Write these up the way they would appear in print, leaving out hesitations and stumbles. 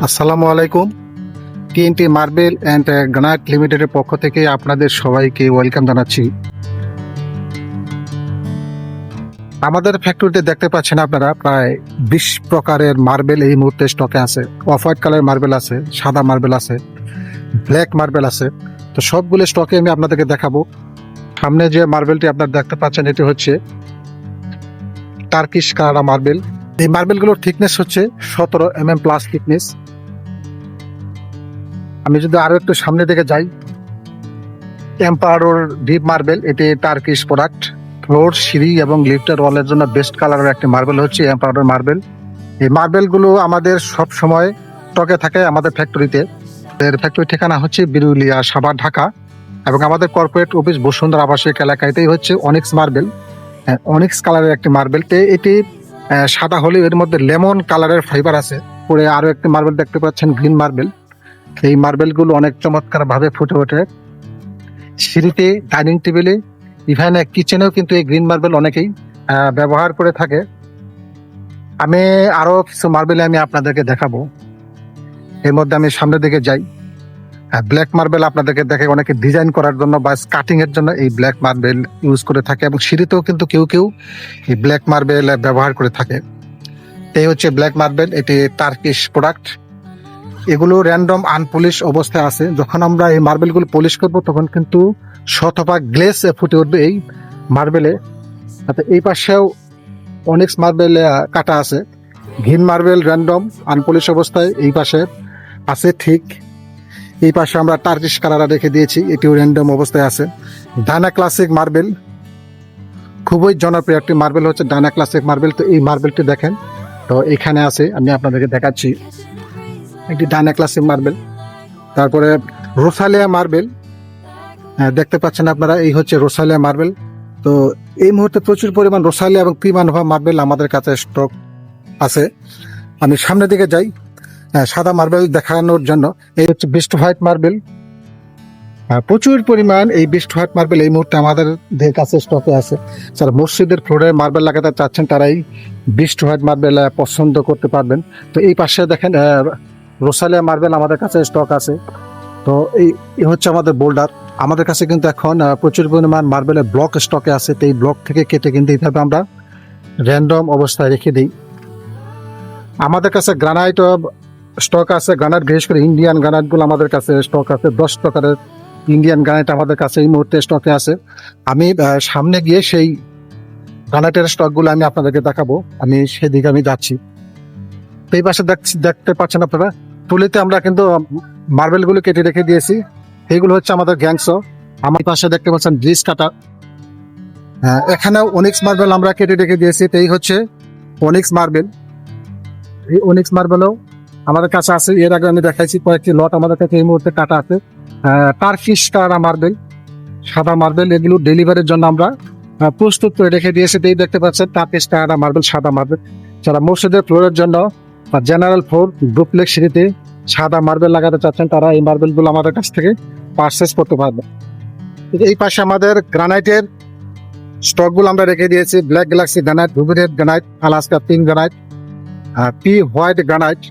আসসালামু আলাইকুম। TNT marble and granite লিমিটেডের পক্ষ থেকে আপনাদের সবাইকে ওয়েলকাম জানাচ্ছি। আমাদের ফ্যাক্টরিতে দেখতে পাচ্ছেন আপনারা প্রায় 20 প্রকারের মার্বেল এই মুহূর্তে স্টকে আছে। অফ হোয়াইট কালার মার্বেল আছে, সাদা মার্বেল আছে, ব্ল্যাক মার্বেল আছে। তো সবগুলো স্টকে আমি আপনাদেরকে দেখাবো। সামনে যে মার্বেলটি আপনারা দেখতে পাচ্ছেন এটি হচ্ছে টার্কিশ কানাডা মার্বেল। এই মার্বেলগুলোর থিকনেস হচ্ছে 17 mm প্লাস থিকনেস। আমি যদি আরো একটু সামনে দিকে যাই, এম্পায়ার ডিপ মার্বেল, এটি টার্কিশ প্রোডাক্ট। ফ্লোর, সিঁড়ি এবং লিফটের ওয়ালের জন্য বেস্ট কালারের একটি মার্বেল হচ্ছে এম্পায়ার মার্বেল। এই মার্বেলগুলো আমাদের সব সময় স্টকে থাকে আমাদের ফ্যাক্টরিতে। এর ফ্যাক্টরি ঠিকানা হচ্ছে বিরুলিয়া, সাভার, ঢাকা। এবং আমাদের কর্পোরেট অফিস বসুন্ধরা আবাসিক এলাকাতেই হচ্ছে অনিক্স মার্বেল। অনিক্স কালারের একটি মার্বেল। এটি সাদা হলে এর মধ্যে লেমন কালারের ফাইবার আছে। পরে আরো একটি মার্বেল দেখতে পাচ্ছেন গ্রিন মার্বেল। এই মার্বেলগুলো অনেক চমৎকার ভাবে ফুটে ওঠে সিঁড়িতে, ডাইনিং টেবিলে, ইভেন কিচেনেও কিন্তু এই গ্রিন মার্বেল অনেকেই ব্যবহার করে থাকে। আমি আরো কিছু মার্বেল আমি আপনাদেরকে দেখাবো। এর মধ্যে আমি সামনের দিকে যাই। ব্ল্যাক মার্বেল আপনাদেরকে দেখে অনেকে ডিজাইন করার জন্য বা কাটিং এর জন্য এই ব্ল্যাক মার্বেল ইউজ করে থাকে, এবং সিঁড়িতেও কিন্তু কেউ কেউ এই ব্ল্যাক মার্বেল ব্যবহার করে থাকে। এই হচ্ছে ব্ল্যাক মার্বেল, এটি টার্কিশ প্রোডাক্ট। এগুলো র্যান্ডম আনপলিশ অবস্থায় আছে। যখন আমরা এই মার্বেলগুলো পলিশ করব তখন কিন্তু শতভাগ গ্লেস ফুটে উঠবে এই মার্বেলে। এই পাশেও অনিক্স মার্বেল কাটা আছে। গ্রিন মার্বেল র্যান্ডম আনপলিশ অবস্থায় এই পাশে আছে। ঠিক এই পাশে আমরা টার্কিশ কালার রেখে দিয়েছি, এটিও র্যান্ডম অবস্থায় আছে। ডায়না ক্লাসিক মার্বেল, খুবই জনপ্রিয় একটি মার্বেল হচ্ছে ডায়না ক্লাসিক মার্বেল। তো এই মার্বেলটি দেখেন, তো এখানে আছে, আমি আপনাদেরকে দেখাচ্ছি। একটি ডায়না ক্লাসিক মার্বেল। তারপরে রোসালিয়া মার্বেল দেখতে পাচ্ছেন আপনারা, এই হচ্ছে রোসালিয়া মার্বেল। তো এই মুহূর্তে প্রচুর পরিমাণ রোসালিয়া এবং প্রিমানোভা মার্বেল আমাদের কাছে স্টক আছে। আমি সামনের দিকে যাই সাদা মার্বেল দেখানোর জন্য। এই হচ্ছে বিস্ট হোয়াইট মার্বেল। প্রচুর পরিমাণ এই বিস্ট হোয়াইট মার্বেল এই মুহূর্তে আমাদের কাছে স্টকে আছে। যারা মসজিদের ফ্লোরে মার্বেল লাগাতে চাচ্ছেন তারাই বিস্ট হোয়াইট মার্বেল পছন্দ করতে পারবেন। তো এই পাশে দেখেন রোসালিয়া মার্বেল আমাদের কাছে স্টক আছে। তো এই হচ্ছে আমাদের বোল্ডার। আমাদের কাছে কিন্তু এখন প্রচুর পরিমাণ মার্বেলের ব্লক স্টকে আছে। তো এই ব্লক থেকে কেটে কিন্তু এইভাবে আমরা র্যান্ডম অবস্থায় রেখে দিই। আমাদের কাছে গ্রানাইট স্টক আছে। গ্রানাইট, বিশেষ করে ইন্ডিয়ান গ্রানাইটগুলো আমাদের কাছে স্টক আছে। 10 প্রকারের ইন্ডিয়ান গ্রানাইট আমাদের কাছে এই মুহূর্তে স্টকে আছে। আমি সামনে গিয়ে সেই গ্রানাইটের স্টকগুলো আমি আপনাদেরকে দেখাবো। আমি সেদিকে আমি যাচ্ছি। এই পাশে দেখতে পাচ্ছেন আপনারা, তুলিতে আমরা কিন্তু মার্বেলগুলো কেটে রেখে দিয়েছি। এইগুলো হচ্ছে আমাদের গ্যাংস। আমার পাশে দেখতে পাচ্ছেন ব্রিজ কাটা। এখানেও অনিক্স মার্বেল আমরা কেটে রেখে দিয়েছি। এই হচ্ছে অনিক্স মার্বেল। এই অনিক্স মার্বেলও আমাদের কাছে আছে। এর আগে আমি দেখাইছি কয়েকটি লট আমাদের কাছে এই মুহূর্তে কাটা আছে। টার্কিশ কানাডা মার্বেল, সাদা মার্বেল, এগুলো ডেলিভারির জন্য আমরা প্রস্তুত করে রেখে দিয়েছি। এই দেখতে পাচ্ছেন টার্কিশ কানাডা মার্বেল, সাদা মার্বেল। যারা মসজিদের ফ্লোরের জন্য বা জেনারেল ফ্লোর, ডুপ্লেক্স সিঁড়িতে সাদা মার্বেল লাগাতে চাচ্ছেন তারা এই মার্বেলগুলো আমাদের কাছ থেকে পারচেস করতে পারবে। এই পাশে আমাদের গ্রানাইটের স্টকগুলো আমরা রেখে দিয়েছি। Black Galaxy granite, Ruby red granite, Alaska pink granite, P white granite,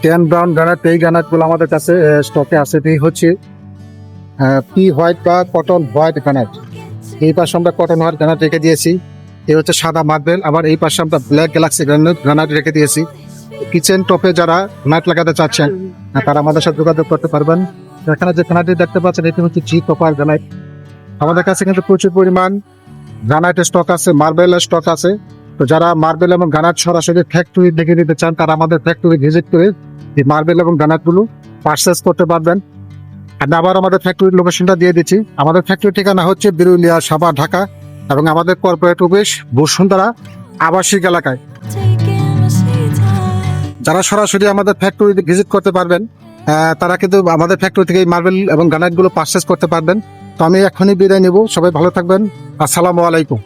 tan brown granite. এই গ্রানাইটগুলো আমাদের কাছে স্টকে আছে। এই হচ্ছে পি হোয়াইট বা কটন হোয়াইট গ্রানাইট। এই পাশে আমরা কটন হোয়াইট গ্রানাইট রেখে দিয়েছি। এই হচ্ছে সাদা মার্বেল। আবার এই পাশে আমরা ব্ল্যাক গ্যালাক্সি গ্রানাইট রেখে দিয়েছি। কিচেন টপে যারা গ্রানাইট লাগাতে চাচ্ছেন তারা আমাদের সাথে যোগাযোগ করতে পারবেন। এখানে যে গ্রানাইট দেখতে পাচ্ছেন এটি হচ্ছে জি কপার গ্রানাইট। আমাদের কাছে কিন্তু প্রচুর পরিমাণ গ্রানাইটের স্টক আছে, মার্বেলের স্টক আছে। তো যারা মার্বেল এবং গ্রানাইট সরাসরি ফ্যাক্টরি দেখে নিতে চান তারা আমাদের ফ্যাক্টরি ভিজিট করে এই মার্বেল এবং গ্রানাইটগুলো পারচেস করতে পারবেন। আমি আবার আমাদের ফ্যাক্টরির লোকেশনটা দিয়ে দিচ্ছি। আমাদের ফ্যাক্টরি ঠিকানা হচ্ছে বিরুলিয়া, সাভার, ঢাকা। এবং আমাদের কর্পোরেট অফিস বসুন্ধরা আবাসিক এলাকায়। যারা সরাসরি আমাদের ফ্যাক্টরি ভিজিট করতে পারবেন তারা কিন্তু আমাদের ফ্যাক্টরি থেকে মার্বেল এবং গ্রানাইটগুলো পারচেস করতে পারবেন। তো আমি এখনই বিদায় নেব। সবাই ভালো থাকবেন। আসসালামু আলাইকুম।